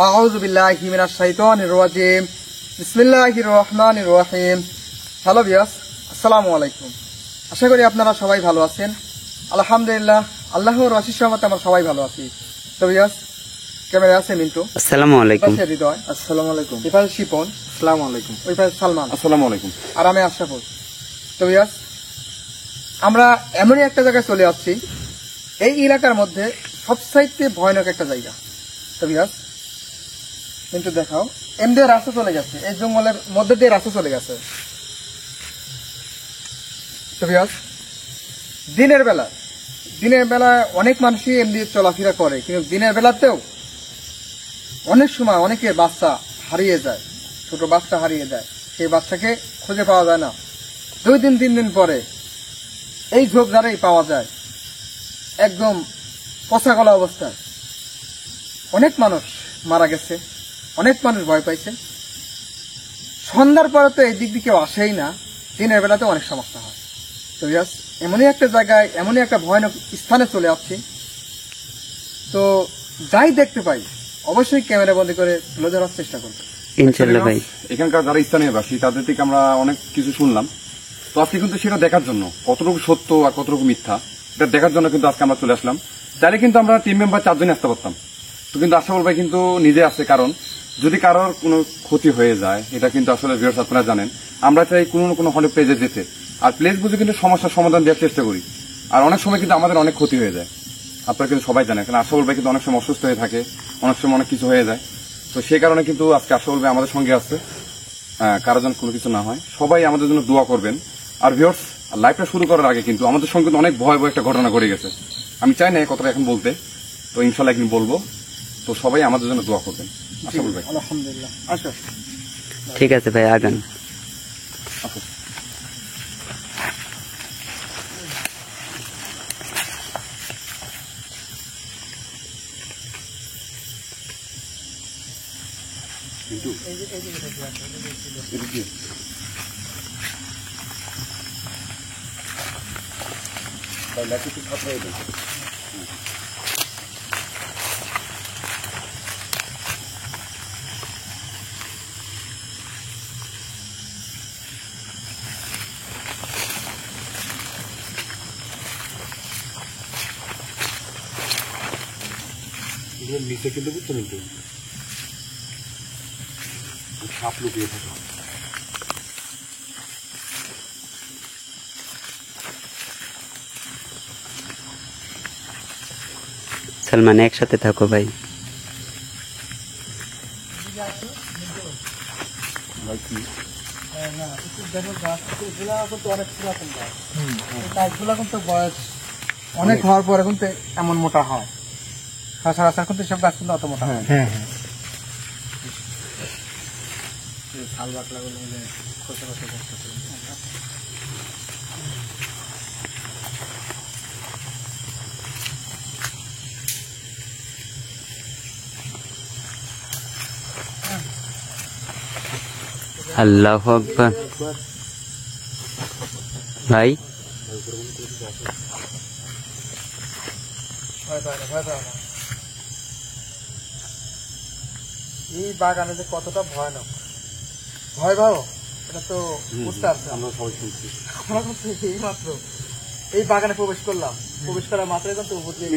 আউযু বিল্লাহি মিনাশ শাইতানির রাজিম। বিসমিল্লাহির রহমানির রহিম। হ্যালো ভিউয়ার্স, আসসালামু আলাইকুম। আশা করি আপনারা সবাই ভালো আছেন। আলহামদুলিল্লাহ, আল্লাহর অশেষ রহমতে আমরা সবাই ভালো আছি। তো ভিউয়ার্স, ক্যামেরা আছে মিন্টু। আসসালামু আলাইকুম। হৃদয়। আসসালামু আলাইকুম। এপাশে শিপন। আসসালামু আলাইকুম। ওই পাশে সালমান। আসসালামু আলাইকুম। আর আমি আশরাফুল। তো ভিউয়ার্স, আমরা এমনই একটা জায়গায় চলে আসছি, এই এলাকার মধ্যে সবচাইতে ভয়ানক একটা জায়গা। তো ভিউয়ার্স, কিন্তু দেখাও, এমনি রাস্তা চলে গেছে, এই জঙ্গলের মধ্যে দিয়ে রাস্তা চলে গেছে। তো ভিউয়ার্স, দিনের বেলা অনেক মানুষই এমনি চলাফেরা করে, কিন্তু দিনের বেলাতেও অনেক সময় অনেকের বাচ্চা হারিয়ে যায়, ছোট বাচ্চা হারিয়ে যায়। সেই বাচ্চাকে খুঁজে পাওয়া যায় না। 2 দিন 3 দিন পরে এই ঝোপঝাড়েই পাওয়া যায়, একদম পচা গলা অবস্থায়। অনেক মানুষ মারা গেছে, অনেক মানুষ ভয় পাইছে। সন্ধ্যার পরে তো এই দিক দিয়ে কেউ আসেই না, দিনের বেলাতে অনেক সমস্যা হয়। তো ভিউয়ার্স, এমনই একটা জায়গায়, এমনই একটা ভয়ানক স্থানে চলে আসছি। তো যাই দেখতে পাই অবশ্যই ক্যামেরা বন্দি করে তুলে ধরার চেষ্টা করব ইনশাআল্লাহ ভাই। এখানকার যারা স্থানীয় বাসী তাদের থেকে আমরা অনেক কিছু শুনলাম। তো আজকে কিন্তু সেটা দেখার জন্য, কতটুকু সত্য আর কতটুকু মিথ্যা, এটা দেখার জন্য কিন্তু আজকে আমরা চলে আসলাম। তাহলে কিন্তু আমরা টিম মেম্বার 4 জনই আসতে পারতাম। তো কিন্তু আশরাফুল ভাই কিন্তু নিজে আসছে, কারণ যদি কারোর কোনো ক্ষতি হয়ে যায়, এটা কিন্তু আসলে ভিউয়ার্স আপনারা জানেন, আমরা চাই কোনো না কোনো হলে প্লেজে যেতে, আর প্লেস বুঝে কিন্তু সমস্যার সমাধান দেওয়ার চেষ্টা করি। আর অনেক সময় কিন্তু আমাদের অনেক ক্ষতি হয়ে যায়, আপনারা কিন্তু সবাই জানেন। কারণ আশরাফুল ভাই কিন্তু অনেক সময় অসুস্থ হয়ে থাকে, অনেক সময় অনেক কিছু হয়ে যায়। তো সেই কারণে কিন্তু আজকে আশরাফুল ভাই আমাদের সঙ্গে আছে, কারো যেন কোনো কিছু না হয়। সবাই আমাদের জন্য দোয়া করবেন। আর ভিউয়ার্স, লাইভটা শুরু করার আগে কিন্তু আমাদের সঙ্গে কিন্তু অনেক ভয়াবহ একটা ঘটনা ঘটে গেছে। আমি চাই না এই কথাটা এখন বলতে, তো ইনশাল্লাহ একদিন বলবো। তো সবাই আমাদের জন্য দোয়া করবেন। আশরাফুল ভাই। আলহামদুলিল্লাহ। আচ্ছা, ঠিক আছে ভাই, আগান। আচ্ছা। নিচে কিন্তু বুঝছেন একটু সাপ লুকিয়ে থাকে। সালমান, একসাথে থাকো ভাই। অনেক হওয়ার পরে কিন্তু এমন মোটা হয়, সচরাচর কিন্তু সব গাছ কিন্তু অত মোটা হয়। হ্যাঁ, শাল বাকলা গুলো খসে খসে করতেছে। আল্লাহু আকবার। ভাই এই বাগানে যে কতটা ভয়ানক, ভয় ভাও এটা তো বুঝতে পারছি। আমরা সবাই শুনছি। আমরা কিন্তু এই মাত্র এই বাগানে প্রবেশ করলাম, প্রবেশ করার মাত্রই কিন্তু উপর দিয়ে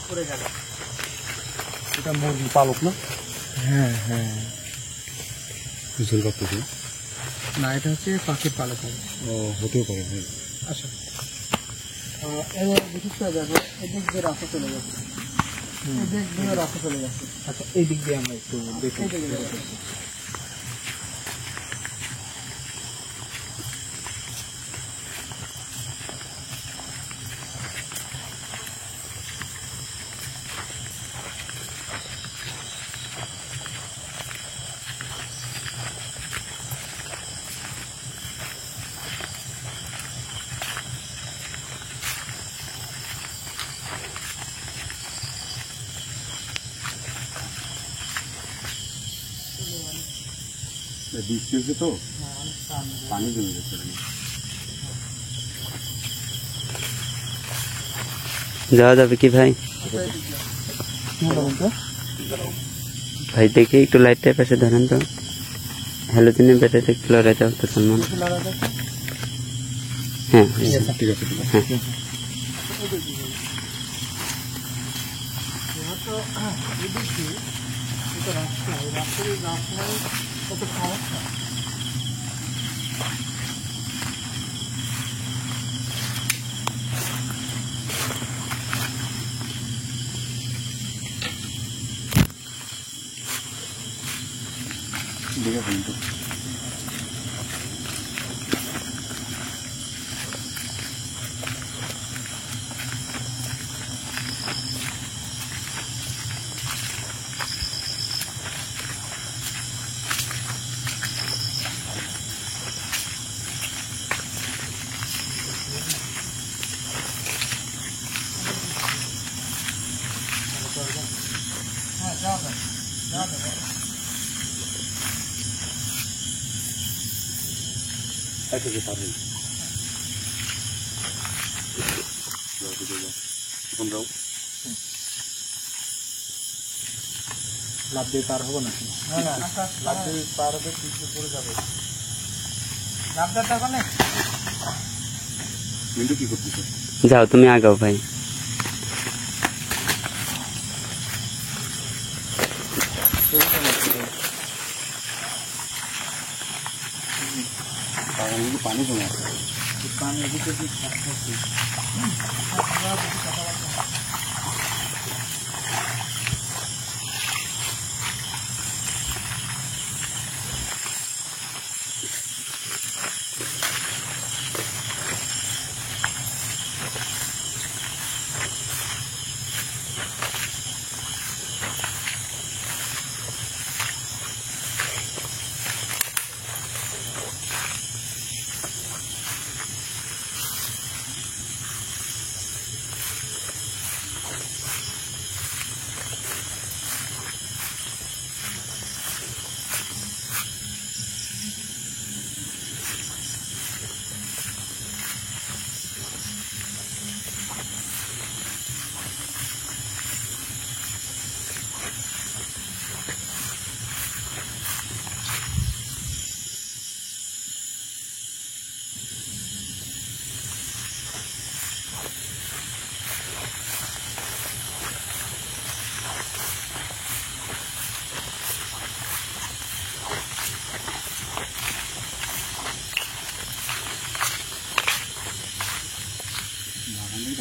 পড়ে গেল। এটা মুরগি পালক না? হ্যাঁ হ্যাঁ, ঝুল কাটতেছে না এটা হচ্ছে পাখির পালক হবে। ও, হতেও পারে। আচ্ছা, এবার বিশেষ করে দেখো এদিক দিয়ে রাস্তা চলে গেছে, এদিক দিয়ে রাস্তা চলে গেছে। আচ্ছা, এই দিক দিয়ে আমরা একটু দেখি। বৃষ্টি হয়েছে তো পানি জমে গেছে। যাওয়া যাবে কি ভাই? ভাই দেখি একটু লাইটটার পাশে ধরেন তো, হ্যালোজেনের ব্যাটারিটা একটু লড়াই দাও তো সালমান। হ্যাঁ ঠিক আছে ঠিক আছে হ্যাঁ ঠিক আছে কিন্তু একে পারবেন তোমরাও লাভ দিয়ে পার হবো নাকি? লাভ দিয়ে পার হবে, পিছলে পড়ে যাবে। লাভ দেওয়ার দরকার নেই। মিন্টু কি করতেছো? যাও তুমি আগাও ভাই। কিন্তু পানি জমে আছে। পানি এদিকে কি থাকছে?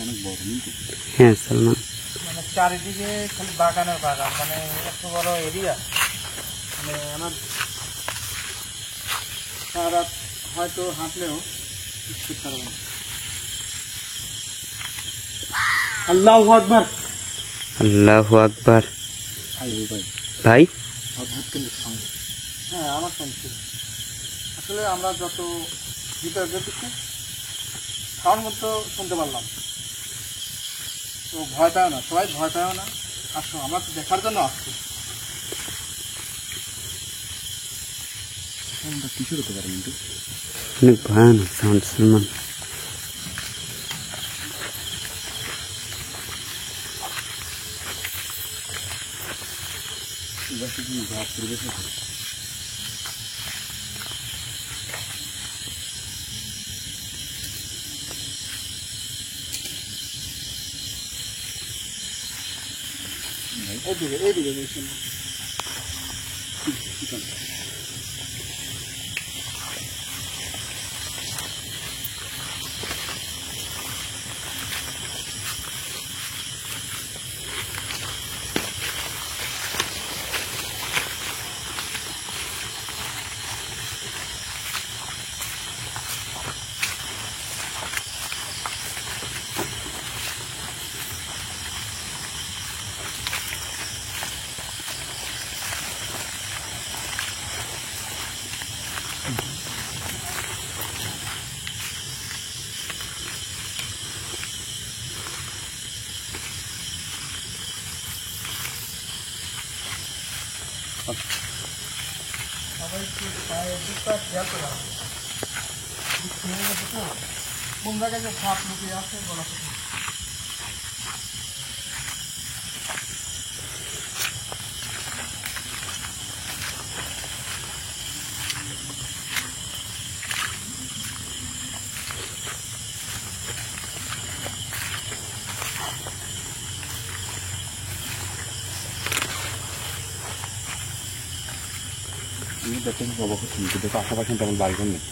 অনেক বড় কিন্তু হ্যাঁ সালমান, মানে চারিদিকে খালি বাগানের বাগান, মানে এত বড় এরিয়া। মানে আমার সারা রাত হয়তো হাঁটলেও কিছু করতে পারবো না। আল্লাহু আকবার। আল্লাহু আকবার। ভাই ভাই অদ্ভুত কিন্তু সাউন্ড। হ্যাঁ, আমার শুনছি। আসলে আমরা যত ভিতরে যেতে সাউন্ড মতো শুনতে পারলাম, তো ভয় পাও না, সবাই ভয় পাও না, আসো, আমরা তো দেখার জন্য আসছি। সাউন্ডটা কিসের হতে পারে কিন্তু? অনেক ভয়ানক সাউন্ড সালমান। পরিবেশ আছে এইদিকে দেখছেন। সবাই একটু পায়ের দিকটা খেয়াল করে রাখবে। কোন জায়গায় যে সাপ লুকিয়ে আছে বলা কঠিন। আশেপাশে তেমন বাড়িঘর নেই,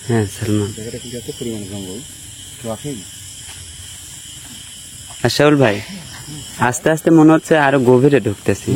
হ্যাঁ সালমান। জায়গাটা কিন্তু এত পরিমাণে জঙ্গল, কেউ আসেই না। আশাউল ভাই, আস্তে আস্তে মনে হচ্ছে আরো গভীরে ঢুকতেছি।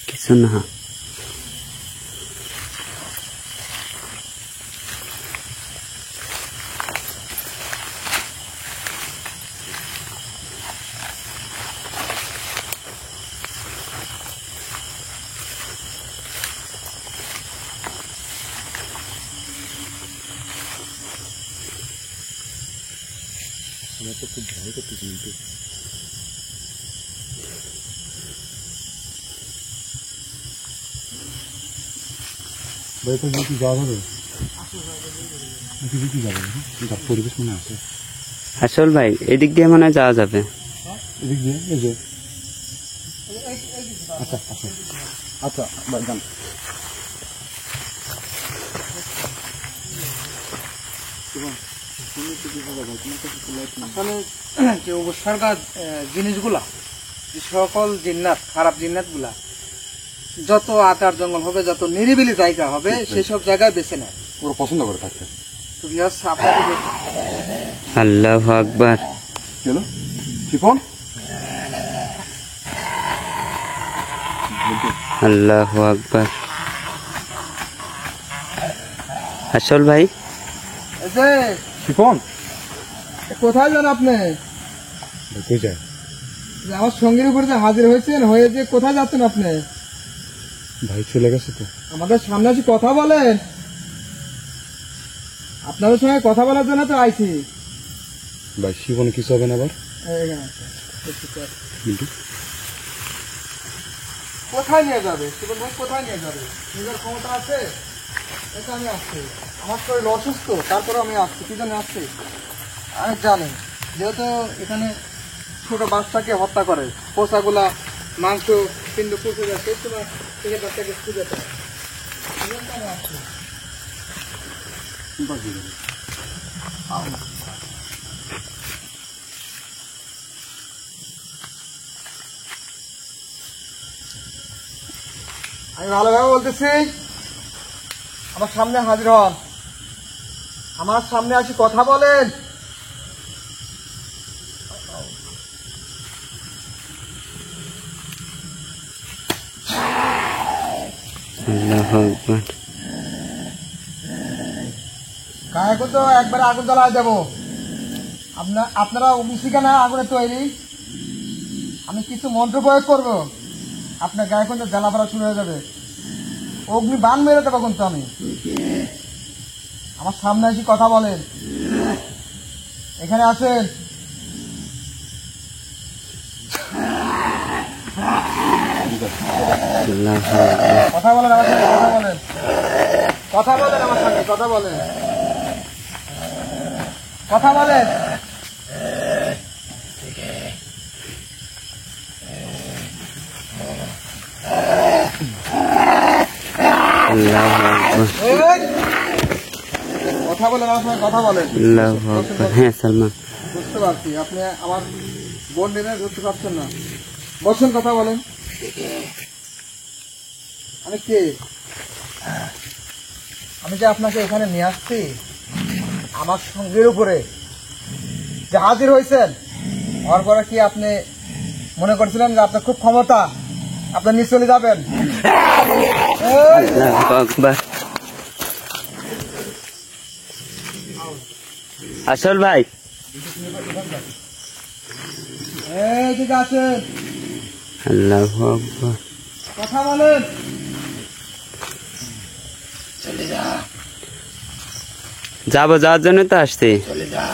কিছু না। আমার তো খুব ভয় করতেছি কিন্তু। ভাই তো কি যাওয়া যাবে? কি যাবে না? তার পরিবেশ মনে আছে। আশাউল ভাই, এদিক দিয়ে মনে হয় যাওয়া যাবে। এদিক দিয়ে এই যে, আচ্ছা আচ্ছা আচ্ছা ভাই যান। আসলে যে উপসর্গা জিনিসগুলা, যে সকল জিন্নাত, খারাপ জিন্নাত গুলা যত আচার জঙ্গল হবে, যত নিরিবিলি জায়গা হবে, সেসব জায়গায় বেছে নেয়। ওরা পছন্দ করে থাকতে। তো ভিউয়ার্স, আপনাদের আল্লাহু আকবার। কেন শিপন? আল্লাহু আকবার। আশাউল ভাই, এই যে শিপন কোথায় যান আপনি? কই যায়? যে আমার সঙ্গীর উপরে যে হাজির হয়েছেন, হয়ে যে কোথায় যাচ্ছেন আপনি? ভাই চলে গেছে তো। আমাদের সামনে এসে কথা বলেন। আপনাদের সঙ্গে কথা বলার জন্য তো আইছি। ভাই শিপন কিছু হবে না আবার? এইখানে আছে। কিন্তু কোথায় নিয়ে যাবে শিবন ভাই? কোথায় নিয়ে যাবে? নিজের ক্ষমতা আছে? এটা আমি আসছি, আমার শরীর অসুস্থ, তারপরে আমি আসছি। কি জন্য আসছি আমি জানি। যেহেতু এখানে ছোট বাচ্চাকে হত্যা করে, পোষাগুলা মাংস পিণ্ড পচে যায়, সেই সময় থেকে বাচ্চাকে খুঁজে পায়। এই জন্য আমি আসছি। আমি ভালোভাবে বলতেছি, আমার সামনে হাজির হন, আমার সামনে আসি কথা বলেন। আল্লাহু আকবার। গায়ে তো একবারে আগুন জ্বালায় দেবো। আপনারা মিশিকানা আগুনে তৈরি। আমি কিছু মন্ত্র প্রয়োগ করবো, আপনার গায়ে কিন্তু জ্বালা পড়া শুরু হয়ে যাবে। অগ্নি বান মেরে দেবো কিন্তু আমি। আমার সামনে এসে কথা বলেন, এখানে আসেন। আল্লাহু আকবার। কথা বলেন আমার সঙ্গে, কথা বলেন, কথা বলেন আমার সঙ্গে, কথা বলেন, কথা বলেন। আল্লাহু আকবার। এই, কথা বলেন আমার সঙ্গে, কথা বলেন। আল্লাহু আকবার। হ্যাঁ সালমান। বুঝতে পারছি আপনি আমার বোন নিয়ে ধরতে পারছেন না। বসেন, কথা বলেন। আমি কে? আমি যে আপনাকে এখানে নিয়ে আসছি, আমার সঙ্গীর উপরে যে হাজির হয়েছেন, হওয়ার পরে কি আপনি মনে করছিলেন যে আপনার খুব ক্ষমতা, আপনি নিয়ে চলে যাবেন? এই, আল্লাহু আকবার। আশাউল ভাই, এই ঠিক আছে, আল্লাহু আকবার। কথা বলেন। যাওয়ার জন্য তো আসছি। চলে যা।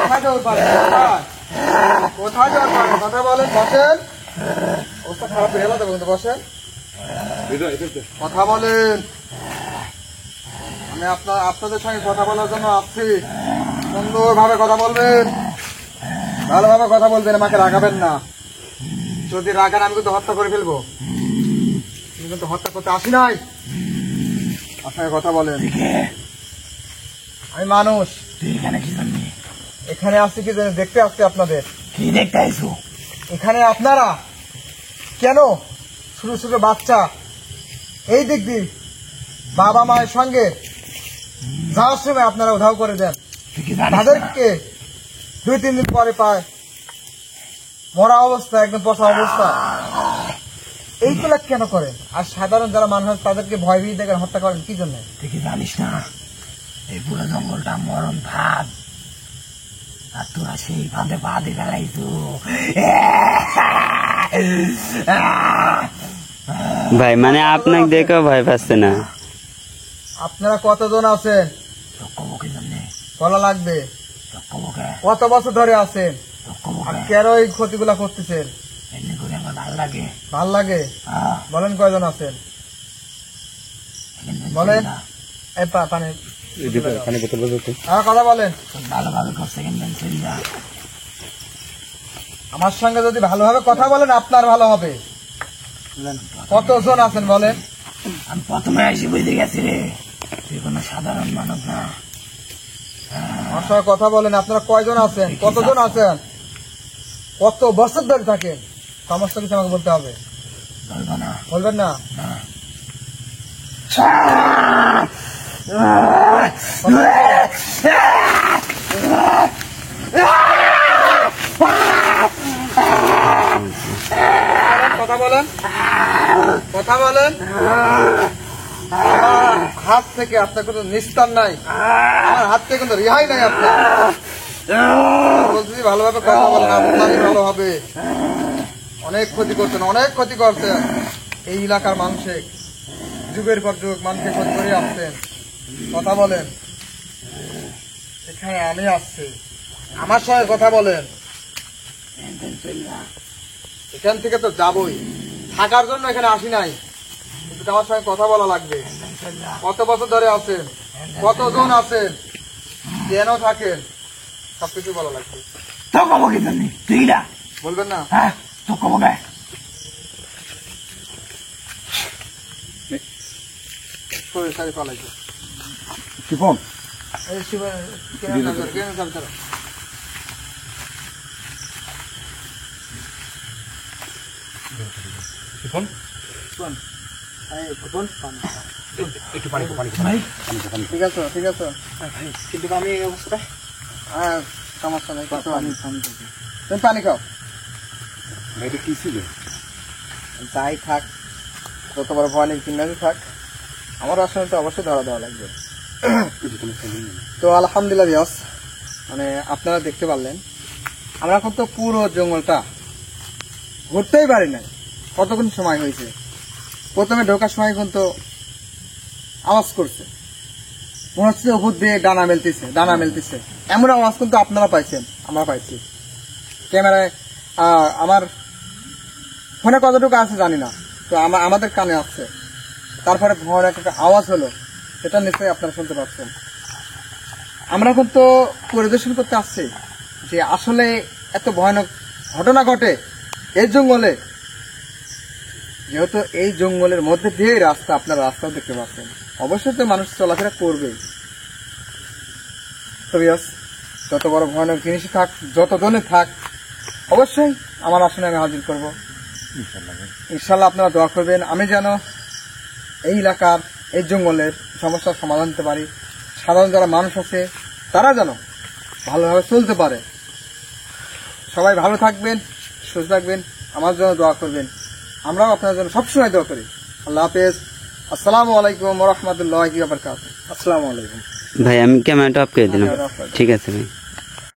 কোথায় যাওয়ার পারে? কোথায় যাওয়ার পারে? কথা বলেন, বসেন। অবস্থা খারাপ হয়ে গেল তো, কিন্তু বসেন, কথা বলেন। আমি আপনাদের সঙ্গে কথা বলার জন্য আসছি। সুন্দরভাবে কথা বলবেন, ভালোভাবে কথা বলবেন, আমাকে রাগাবেন না। যদি রাগান আমি কিন্তু হত্যা করে ফেলবো। আমি কিন্তু হত্যা করতে আসি নাই। আপনাকে কথা বলেন। আমি মানুষ, তুই এখানে কি জানি? এখানে আসছি কি জানি দেখতে আসছি আপনাদের। কি দেখতে আইছো? এখানে আপনারা কেন ছোট ছোট বাচ্চা এই দিক দিয়ে বাবা মায়ের সঙ্গে যাওয়ার সময় আপনারা উধাও করে দেন, তুই কি জানিস? তাদেরকে 2-3 দিন পরে পায় মরা অবস্থা, একদম পচা অবস্থা। এইগুলা কেন করেন? আর সাধারণ যারা মানুষ তাদেরকে ভয় ভীতি দেখেন হত্যা করেন কি জন্য? তুই কি জানিস না এই পুরো জঙ্গলটা মরণ ফাঁদ, আর তোরা সেই ফাঁদে পা দিয়ে ফেলাইছো। ভাই মানে আপনাকে দেখেও ভয় পাচ্ছে না। আপনারা কতজন আছেন কবকে জানে? বলা লাগবে। কবকে কত বছর ধরে আছেন? আর কবকে কেন এই ক্ষতিগুলা করতেছেন? এমনি করে আমার ভালো লাগে। ভাল লাগে? আহ, বলেন কয়জন আছেন? এমনি বলেন। না। এই পানি কথা বলেন। তোর ভালোভাবে করছে কেমন চিন্তা? আমার সঙ্গে যদি ভালোভাবে কথা বলেন আপনার ভালো হবে। কতজন আছেন বলেন? আমি প্রথমে এসে বুঝতে গেছি রে তুই কোনো সাধারণ মানুষ না। আমার সঙ্গে কথা বলেন। আপনারা কয়জন আছেন? কতজন আছেন? কত বছর ধরে থাকেন? সমস্ত কিছু আমাকে বলতে হবে। বলবো না। বলবেন না? কথা বলেন, কথা বলেন। আমার হাত থেকে আপনার কোনো নিস্তার নাই, আমার হাত থেকে কোনো রেহাই নাই আপনার। বলছি ভালোভাবে কথা বলেন, আপনারই ভালো হবে। অনেক ক্ষতি করছেন, অনেক ক্ষতি করছেন। এই এলাকার মানুষের যুগের পর যুগ মানুষকে ক্ষতি করে আসছেন। কথা বলেন। এখানে আমি আসছি, আমার সঙ্গে কথা বলেন। এখান থেকে তো যাবই, থাকার জন্য এখানে আসি নাই, কিন্তু আমার সঙ্গে কথা বলা লাগবে। কত বছর ধরে আছেন? কতজন আছেন? কেন থাকেন? সবকিছু বলা লাগবে। তো কবকে জানি তুই না? বলবেন না? হ্যাঁ তো কবকে শরীর সারি পালাইছে। শিপন এই শিব কেন থাকবে? কেন থাকবে তারা? শিপন শোন, এই শোন, পানি। একটু পানি ভাই ঠিক আছে, ঠিক আছে। কিন্তু আমি এই অবস্থাটা হ্যাঁ, সমস্যা নেই। তুমি পানি খাও। এটা কি ছিল? যাই থাক, যত বড় ভয়ানক চিন্তাই থাক, আমার আসলে তো অবশ্যই ধরা দেওয়া লাগবে। তো আলহামদুলিল্লাহ বিয়াস, মানে আপনারা দেখতে পারলেন আমরা এখন তো পুরো জঙ্গলটা ঘুরতেই পারি নাই। কতক্ষণ সময় হয়েছে। প্রথমে ঢোকার সময় কিন্তু আওয়াজ করছে, মনে হচ্ছে উপর দিয়ে ডানা মেলতেছে, ডানা মেলতেছে, এমন আওয়াজ কিন্তু আপনারা পাইছেন, আমরা পাইছি। ক্যামেরায় আমার ফোনে কতটুকু আছে জানি না, তো আমাদের কানে আসছে। তারপরে ভয়ানক একটা আওয়াজ হলো, সেটা নিশ্চয়ই আপনারা শুনতে পাচ্ছেন। আমরা কিন্তু পরিদর্শন করতে আসছি যে আসলে এত ভয়ানক ঘটনা ঘটে এই জঙ্গলে। যেহেতু এই জঙ্গলের মধ্যে দিয়ে রাস্তা, আপনারা রাস্তাও দেখতে পাচ্ছেন, অবশ্যই তো মানুষ চলাফেরা করবে। তো বিয়াস, যত বড় ভয়ানক জিনিস থাক, যত জনে থাক, অবশ্যই আমার আসনে আমি হাজির করব ইনশাল্লাহ। আপনারা দোয়া করবেন আমি যেন এই এলাকার, এই জঙ্গলের সমস্যার সমাধান দিতে পারি। সাধারণ যারা মানুষ আছে তারা যেন ভালোভাবে চলতে পারে। সবাই ভালো থাকবেন, সুস্থ থাকবেন, আমার জন্য দোয়া করবেন। আমরাও আপনার জন্য সবসময় দোয়া করি। আল্লাহ হাফেজ। আসসালামু আলাইকুম ওয়া রাহমাতুল্লাহি ওয়া বারাকাতুহু। আসসালামু আলাইকুম। ভাই আমি ক্যামেরাটা অফ করে দিলাম। ঠিক আছে ভাই।